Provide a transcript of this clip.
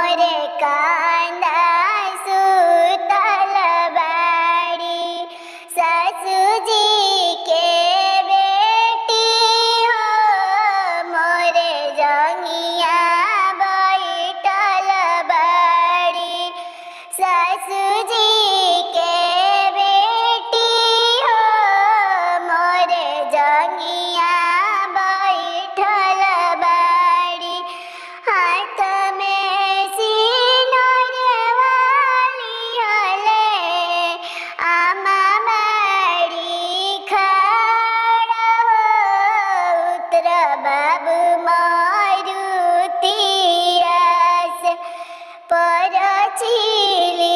मोरे कांदा सुतल बाड़ी। ससुजी के बेटी हो मोरे जंगिया बैठल बाड़ी। ससुजी के बेटी हो मोरे जंगिया बैठल बाड़ी। हाथ में सिनुर वाली हले आमा बाड़ी खड़ा हो। उतर बाबू मारुतिया से परचिली